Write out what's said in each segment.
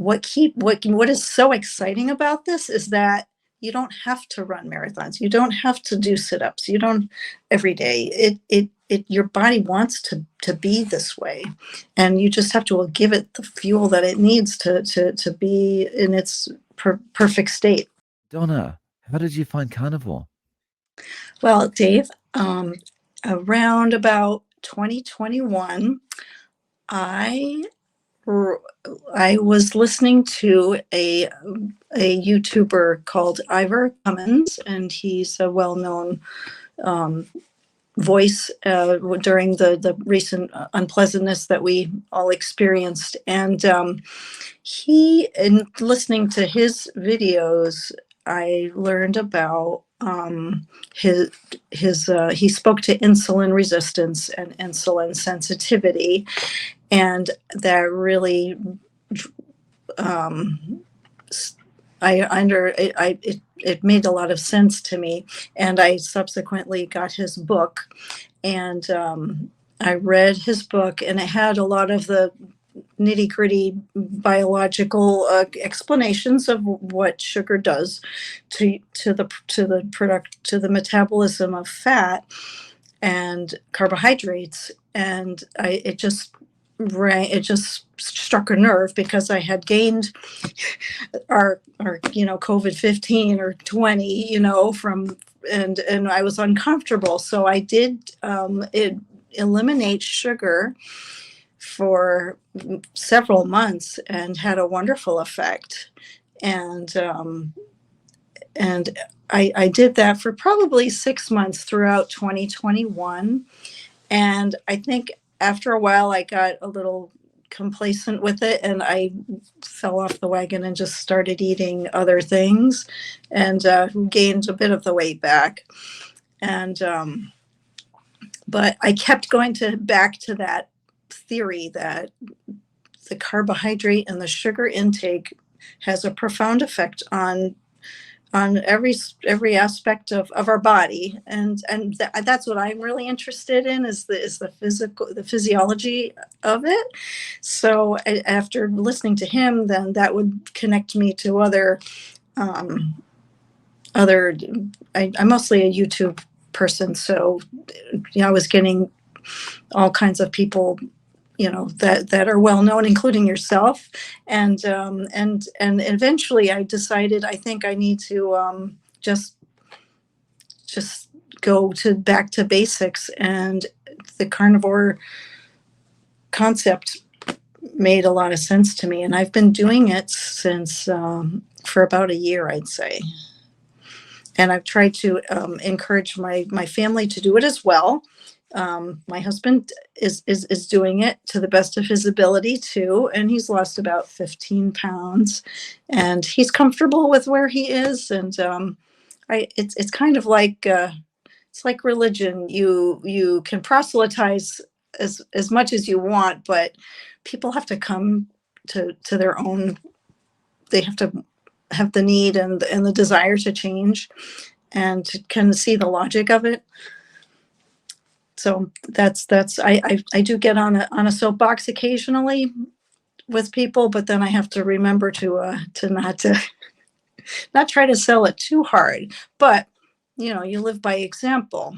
what is so exciting about this is that you don't have to run marathons. You don't have to do sit-ups. You don't every day. Your body wants to be this way, and you just have to give it the fuel that it needs to be in its perfect state. Donna, how did you find carnivore? Well, Dave, around about 2021, I I was listening to a YouTuber called Ivor Cummins, and he's a well-known um, voice during the recent unpleasantness that we all experienced. And in listening to his videos, I learned about he spoke to insulin resistance and insulin sensitivity, and that really um, it made a lot of sense to me. And I subsequently got his book, and I read his book, and it had a lot of the nitty gritty biological explanations of what sugar does to the metabolism of fat and carbohydrates. And it just struck a nerve, because I had gained our COVID-15 or 20, from, and I was uncomfortable. So I did eliminate sugar for several months and had a wonderful effect. And I did that for probably 6 months throughout 2021. And I think after a while, I got a little complacent with it, and I fell off the wagon and just started eating other things, and gained a bit of the weight back. And but I kept going back to that theory that the carbohydrate and the sugar intake has a profound effect on every aspect of our body, and that's what I'm really interested in, is the physiology of it. So after listening to him, then that would connect me to um, other. I'm mostly a YouTube person, so I was getting all kinds of people that are well known, including yourself. And eventually I decided, I think I need to just go back to basics, and the carnivore concept made a lot of sense to me, and I've been doing it since for about a year, I'd say. And I've tried to encourage my family to do it as well. My husband is doing it to the best of his ability too, and he's lost about 15 pounds, and he's comfortable with where he is. And it's kind of like it's like religion. You can proselytize as much as you want, but people have to come to their own. They have to have the need and the desire to change, and to kind of see the logic of it. So that's I do get on a soapbox occasionally with people, but then I have to remember to not try to sell it too hard. But you live by example.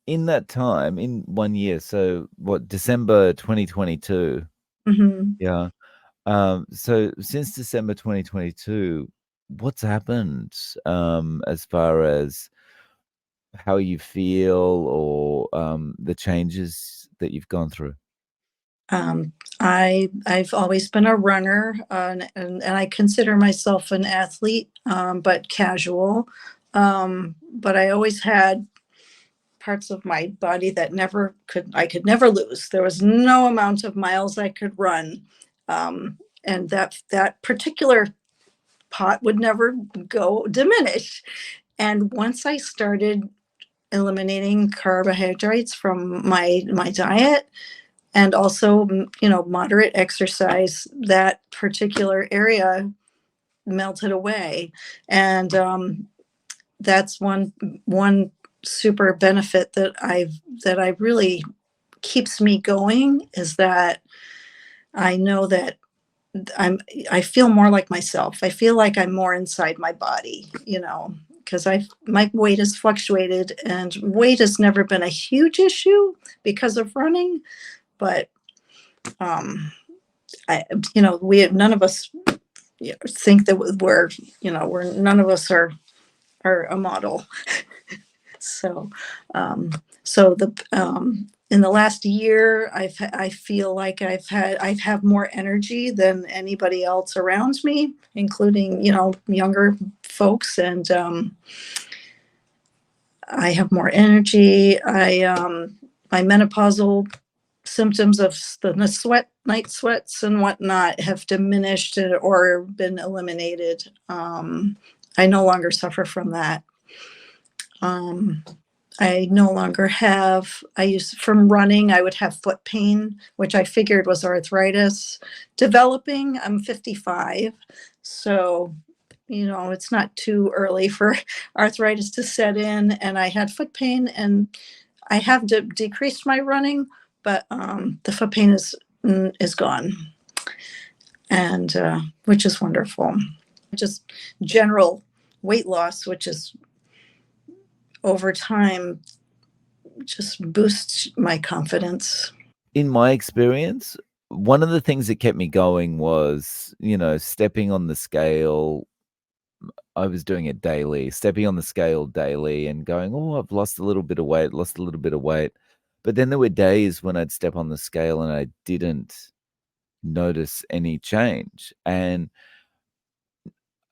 In that time, in 1 year, so what, December 2022? Hmm. Yeah. So since December 2022, what's happened as far as how you feel, or the changes that you've gone through? I've always been a runner, and I consider myself an athlete, but casual. But I always had parts of my body that I could never lose. There was no amount of miles I could run, and that particular pot would never go diminish. And once I started eliminating carbohydrates from my diet, and also moderate exercise, that particular area melted away. And that's one super benefit that I really keeps me going, is that I know that I'm I feel more like myself. I feel like I'm more inside my body, because I my weight has fluctuated, and weight has never been a huge issue because of running, but um I we none of us think that we're none of us are a model. So, um, so the in the last year, I feel like I have more energy than anybody else around me, including younger folks, and I have more energy. My menopausal symptoms of the night sweats and whatnot have diminished or been eliminated. I no longer suffer from that. Um, I no longer have, I used from running, I would have foot pain, which I figured was arthritis developing. I'm 55. So, it's not too early for arthritis to set in. And I had foot pain, and I have decreased my running, but the foot pain is gone, and which is wonderful. Just general weight loss, which is over time just boosts my confidence. In my experience, one of the things that kept me going was, stepping on the scale. I was doing it daily, stepping on the scale daily and going, "Oh, I've lost a little bit of weight, lost a little bit of weight." But then there were days when I'd step on the scale and I didn't notice any change. And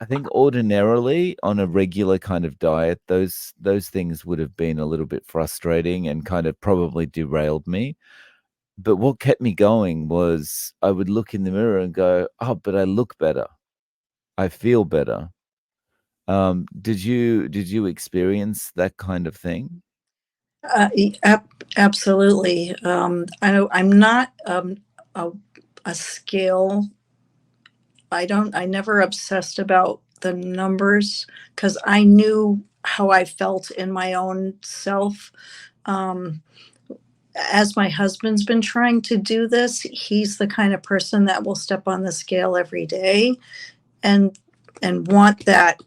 I think ordinarily on a regular kind of diet, those things would have been a little bit frustrating and kind of probably derailed me. But what kept me going was I would look in the mirror and go, "Oh, but I look better. I feel better." Did you experience that kind of thing? Absolutely. I'm not a, a scale. I never obsessed about the numbers because I knew how I felt in my own self. Um, as my husband's been trying to do this, he's the kind of person that will step on the scale every day and want that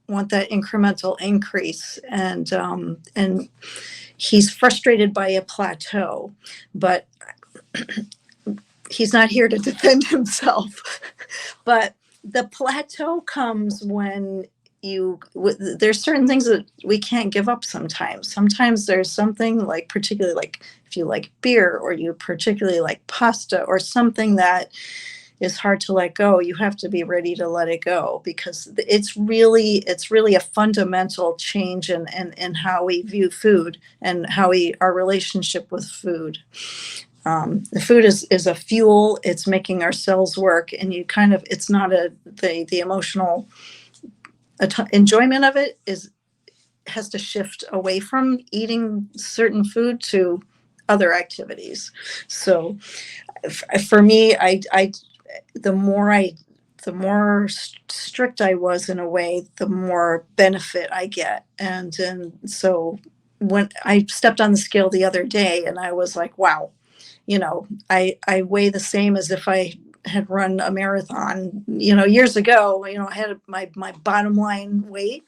incremental increase, and he's frustrated by a plateau, but he's not here to defend himself. But the plateau comes when there's certain things that we can't give up sometimes there's something, like particularly like if you like beer or you particularly like pasta or something that is hard to let go. You have to be ready to let it go because it's really a fundamental change in how we view food and our relationship with food. The food is a fuel. It's making our cells work, and it's not the emotional enjoyment of it is has to shift away from eating certain food to other activities. So for me, the more I the more strict I was in a way, the more benefit I get. And so when I stepped on the scale the other day, and I was like, wow, I weigh the same as if I had run a marathon, years ago. I had my bottom line weight.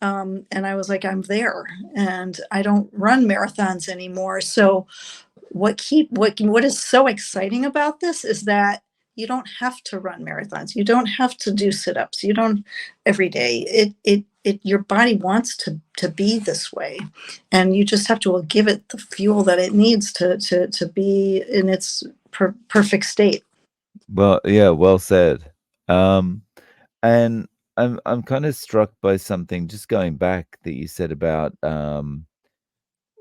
And I was like, I'm there, and I don't run marathons anymore. So what is so exciting about this is that you don't have to run marathons. You don't have to do sit-ups. You don't every day. Your body wants to be this way, and you just have to give it the fuel that it needs to be in its perfect state. Well, yeah, well said. Um, and I'm kind of struck by something just going back that you said about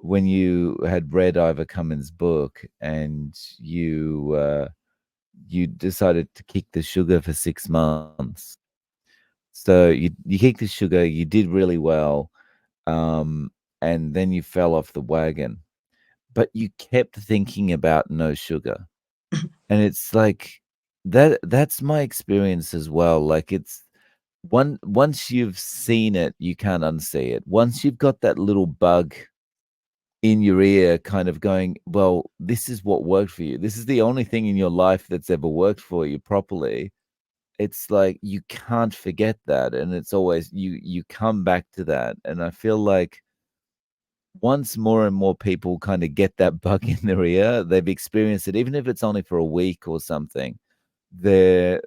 when you had read Ivor Cummins' book and you decided to kick the sugar for 6 months. So you kicked the sugar, you did really well, um, and then you fell off the wagon, but you kept thinking about no sugar. And it's like that's my experience as well. Like it's once you've seen it, you can't unsee it. Once you've got that little bug in your ear kind of going, well, this is what worked for you. This is the only thing in your life that's ever worked for you properly. It's like you can't forget that, and it's always you come back to that. And I feel like once more and more people kind of get that bug in their ear, they've experienced it, even if it's only for a week or something, they're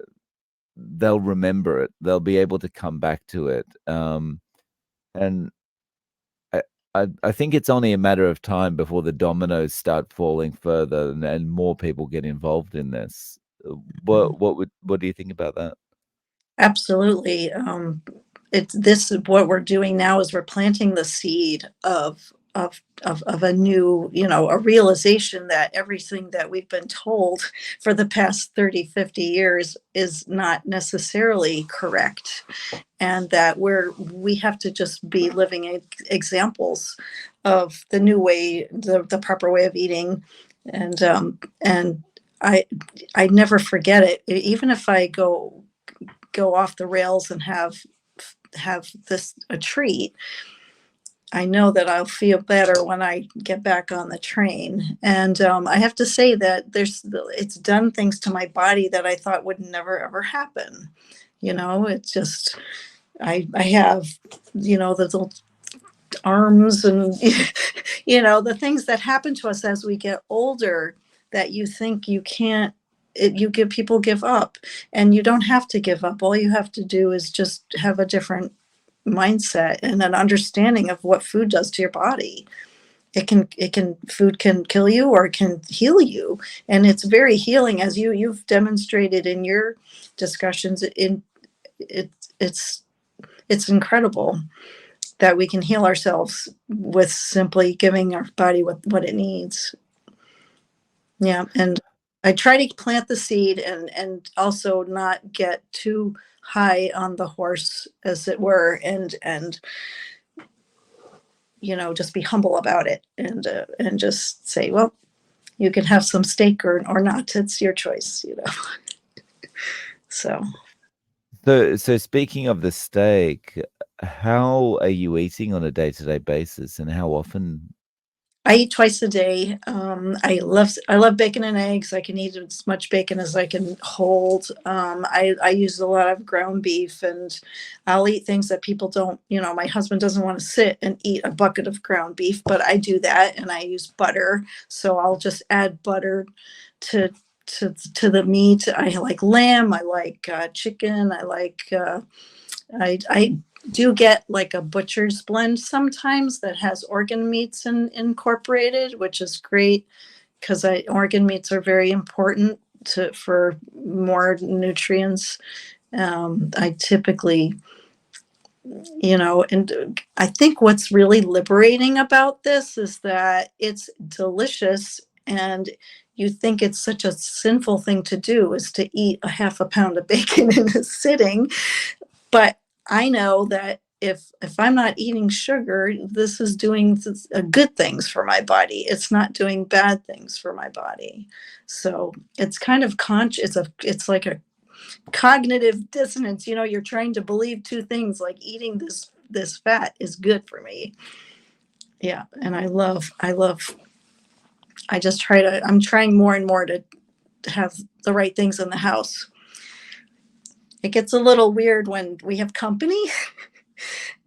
they'll remember it. They'll be able to come back to it. And I, I think it's only a matter of time before the dominoes start falling further, and more people get involved in this. What do you think about that? Absolutely. It's this is what we're doing now is we're planting the seed of a new, a realization that everything that we've been told for the past 30, 50 years is not necessarily correct. And that we have to just be living examples of the new way, the proper way of eating. And I I never forget it. Even if I go off the rails and have this a treat, I know that I'll feel better when I get back on the train. And I have to say that it's done things to my body that I thought would never ever happen. It's just I have the little arms and the things that happen to us as we get older that you think you can't. You give people give up, and you don't have to give up. All you have to do is just have a different mindset and an understanding of what food does to your body. Food can kill you or it can heal you, and it's very healing, as you've demonstrated in your discussions. It, it's it's incredible that we can heal ourselves with simply giving our body what it needs. Yeah, and I try to plant the seed and also not get too high on the horse, as it were, and just be humble about it, and just say, well, you can have some steak or not. It's your choice. So So speaking of the steak, how are you eating on a day-to-day basis, and how often? I eat twice a day. I love bacon and eggs. I can eat as much bacon as I can hold. I use a lot of ground beef, and I'll eat things that people don't. My husband doesn't want to sit and eat a bucket of ground beef, but I do that, and I use butter. So I'll just add butter to to the meat. I like lamb. I like chicken. I do get like a butcher's blend sometimes that has organ meats incorporated, which is great because organ meats are very important for more nutrients. I typically, and I think what's really liberating about this is that it's delicious, and you think it's such a sinful thing to do is to eat a half a pound of bacon in a sitting. But I know that if I'm not eating sugar, this is doing good things for my body. It's not doing bad things for my body. So it's kind of it's like a cognitive dissonance. You're trying to believe two things, like eating this fat is good for me. Yeah, and I'm trying more and more to have the right things in the house. It gets a little weird when we have company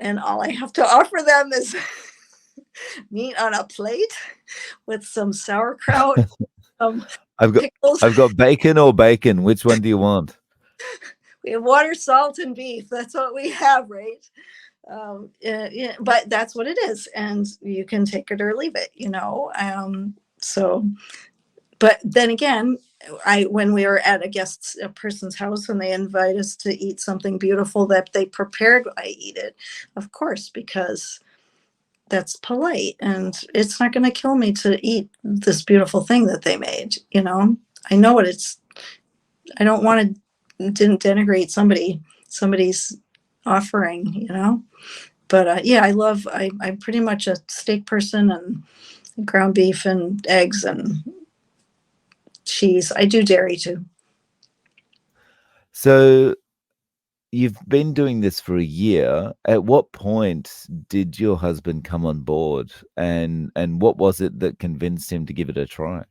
and all I have to offer them is meat on a plate with some sauerkraut, some I've got pickles. I've got bacon or bacon. Which one do you want? We have water, salt, and beef. That's what we have, right? Yeah, but that's what it is, and you can take it or leave it. So, but then again, when we are at a person's house and they invite us to eat something beautiful that they prepared, I eat it, of course, because that's polite, and it's not going to kill me to eat this beautiful thing that they made. I know what it's I don't want to didn't denigrate somebody's offering. But yeah, I'm pretty much a steak person, and ground beef and eggs and cheese. I do dairy too. So you've been doing this for a year. At what point did your husband come on board, and what was it that convinced him to give it a try?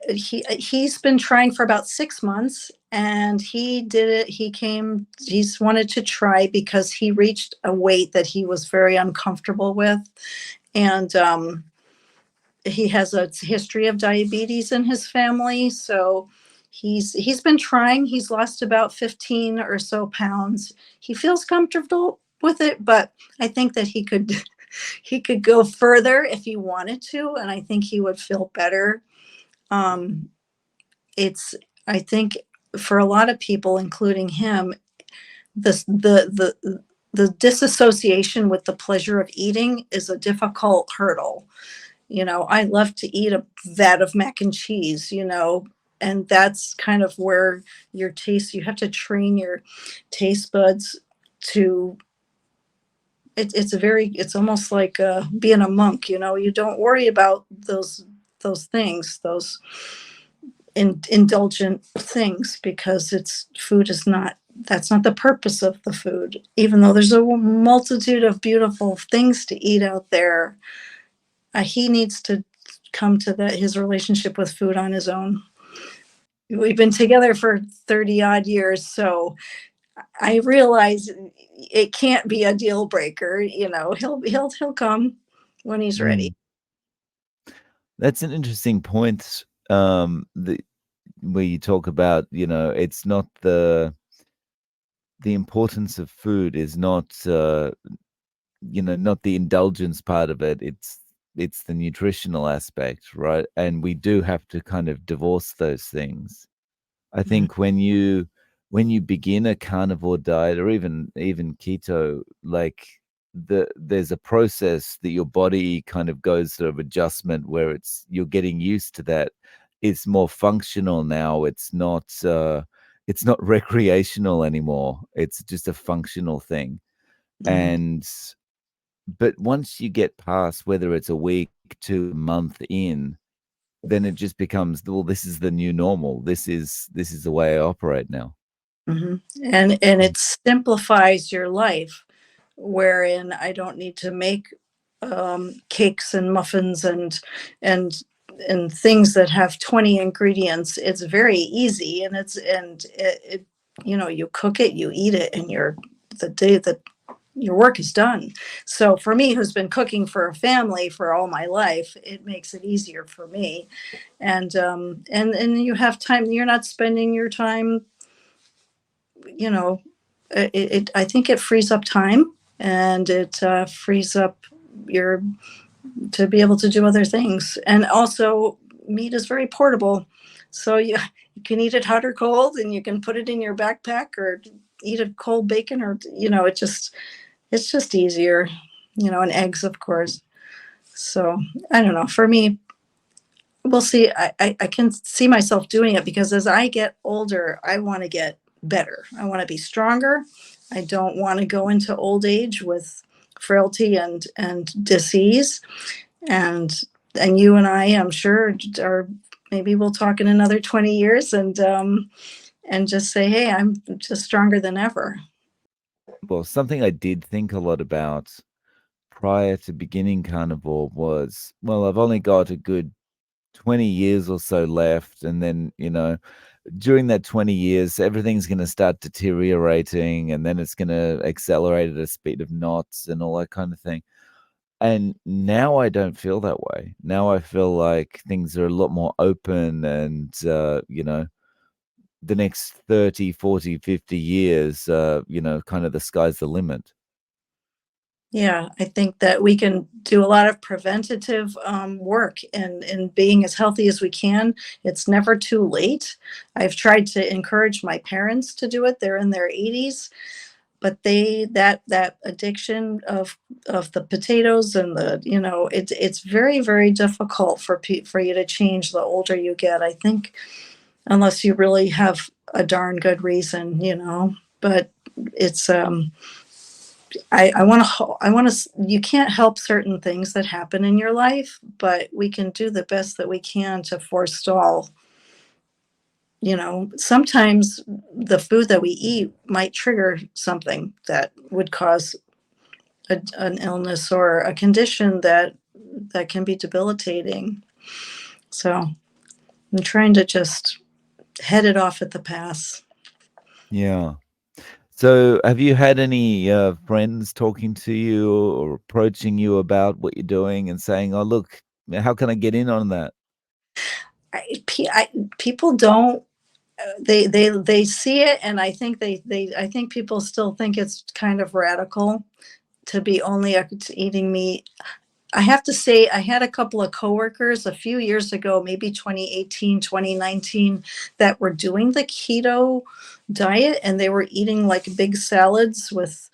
He's been trying for about 6 months, and he did it. He's wanted to try because he reached a weight that he was very uncomfortable with, and he has a history of diabetes in his family. So he's been trying. He's lost about 15 or so pounds. He feels comfortable with it, but I think that he could he could go further if he wanted to, and I think he would feel better. um, it's I think for a lot of people, including him, this the disassociation with the pleasure of eating is a difficult hurdle. I love to eat a vat of mac and cheese, and that's kind of where you have to train your taste buds to it's almost like being a monk. You don't worry about those things, those indulgent things, because it's food is not that's not the purpose of the food. Even though there's a multitude of beautiful things to eat out there, he needs to come to his relationship with food on his own. We've been together for 30 odd years, so I realize it can't be a deal breaker. He'll come when he's ready. Mm. That's an interesting point, where you talk about, it's not the importance of food is not, not the indulgence part of it. It's the nutritional aspect, right? And we do have to kind of divorce those things. I Mhm, think when you begin a carnivore diet, or even keto, like there's a process that your body kind of goes through of adjustment where you're getting used to that. It's more functional now. It's not recreational anymore. It's just a functional thing. mhm, And but once you get past, whether it's a week to a month in, then it just becomes, well, this is the new normal. This is the way I operate now. mhm. And Mm. it simplifies your life, wherein I don't need to make cakes and muffins and and things that have 20 ingredients. It's very easy, and you cook it, you eat it, and the day that your work is done. So for me, who's been cooking for a family for all my life, it makes it easier for me. And you have time. You're not spending your time, you know I think it frees up time, and it frees up your to be able to do other things. And also, meat is very portable, so you can eat it hot or cold, and you can put it in your backpack or eat a cold bacon, or it's just easier. And eggs, of course. So I don't know. For me, we'll see. I can see myself doing it, because as I get older, I want to get better. I want to be stronger. I don't want to go into old age with frailty and disease. And you and I, I'm sure, are maybe we'll talk in another 20 years, and just say, hey, I'm just stronger than ever. Well, something I did think a lot about prior to beginning carnivore was, well, I've only got a good 20 years or so left. And then, during that 20 years, everything's going to start deteriorating, and then it's going to accelerate at a speed of knots and all that kind of thing. And now I don't feel that way. Now I feel like things are a lot more open, and, the next 30, 40, 50 years, kind of the sky's the limit. Yeah, I think that we can do a lot of preventative work and being as healthy as we can. It's never too late. I've tried to encourage my parents to do it. They're in their 80s, but that addiction of the potatoes and it's very, very difficult for you to change the older you get. I think, unless you really have a darn good reason. But it's I want to you can't help certain things that happen in your life, but we can do the best that we can to forestall. Sometimes the food that we eat might trigger something that would cause an illness or a condition that can be debilitating. So I'm trying to just head it off at the pass. Yeah. So, have you had any friends talking to you or approaching you about what you're doing and saying, "Oh, look, how can I get in on that?" I people don't they see it, and I think I think people still think it's kind of radical to be only eating meat. I have to say, I had a couple of coworkers a few years ago, maybe 2018, 2019, that were doing the keto diet, and they were eating like big salads with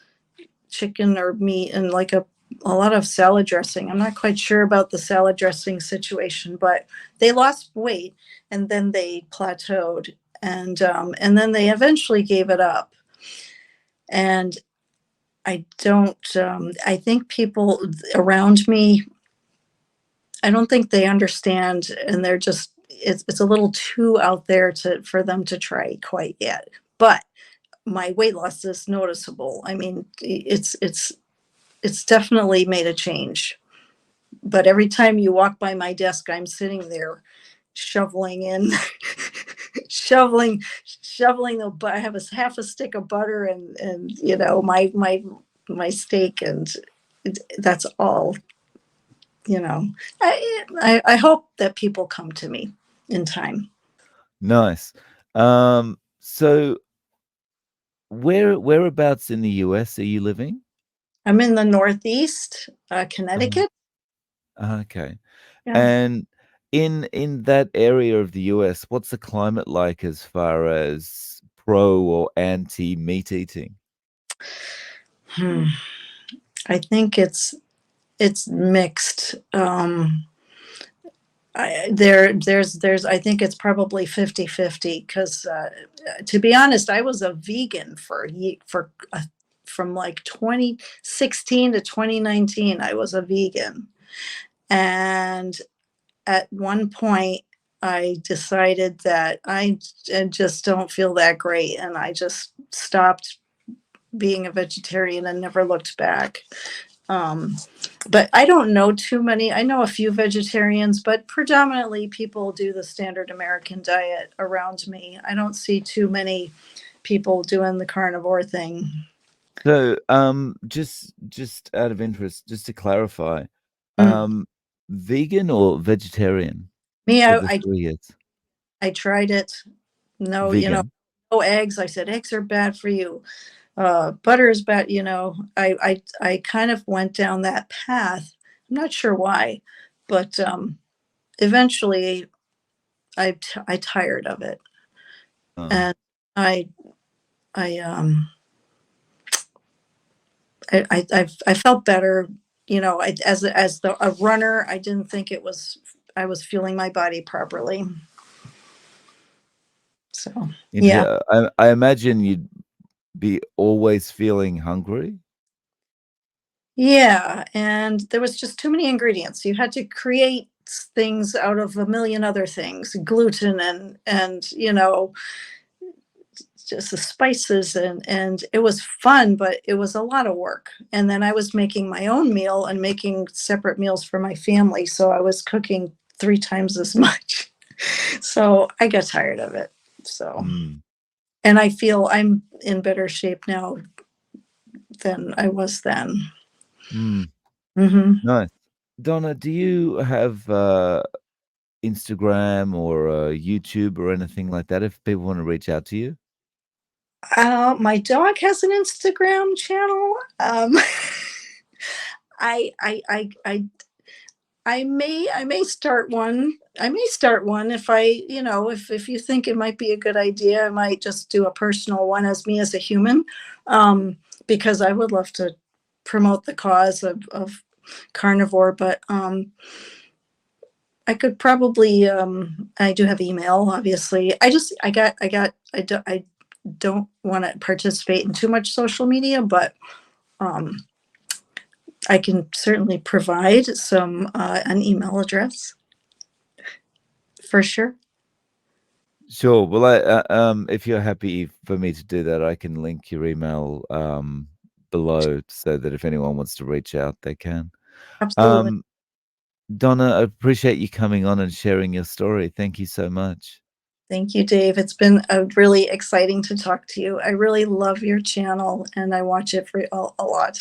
chicken or meat and like a lot of salad dressing. I'm not quite sure about the salad dressing situation, but they lost weight and then they plateaued, and then they eventually gave it up. And I don't. I think people around me, I don't think they understand, and they're just, it's a little too out there to for them to try quite yet. But my weight loss is noticeable. I mean, it's definitely made a change. But every time you walk by my desk, I'm sitting there shoveling in, shoveling the. I have a half a stick of butter and my steak, and that's all. I hope that people come to me in time. Nice. So whereabouts in the US are you living? I'm in the Northeast, Uh, Connecticut. okay. Yeah. And in that area of the US, what's the climate like as far as pro or anti meat eating? Hmm. I think it's mixed. I think it's probably 50-50 because to be honest, I was a vegan from like 2016 to 2019. I was a vegan, and at one point I decided that I just don't feel that great, and I just stopped being a vegetarian and never looked back. Um, but I don't know too many. I know a few vegetarians, but predominantly people do the standard American diet around me. I don't see too many people doing the carnivore thing. So, just out of interest, just to clarify, Mm. um, vegan or vegetarian Me, for the 3 years? I tried it. No, Vegan. no eggs. I said eggs are bad for you. Butter is bad. I kind of went down that path. I'm not sure why, but eventually I tired of it, Oh, and I I I felt better. As a runner, I didn't think I was fueling my body properly. So yeah, I imagine you'd be always feeling hungry? yeah, and there was just too many ingredients. You had to create things out of a million other things, gluten and just the spices, and it was fun, but it was a lot of work. And then I was making my own meal and making separate meals for my family, so I was cooking 3 times as much. So I got tired of it. So, Mm, and I feel I'm in better shape now than I was then. mm, Mhm. nice. Donna, do you have, Instagram or, YouTube or anything like that if people wanna reach out to you? My dog has an Instagram channel. I I I I I may start one. I may start one if if you think it might be a good idea, I might just do a personal one as me as a human, because I would love to promote the cause of carnivore. But I could probably. I do have email, obviously. I don't want to participate in too much social media, but um, I can certainly provide an email address for sure. Sure. Well, if you're happy for me to do that, I can link your email below so that if anyone wants to reach out, they can. Absolutely. Um, Donna, I appreciate you coming on and sharing your story. Thank you so much. Thank you, Dave. It's been really exciting to talk to you. I really love your channel and I watch it for a lot.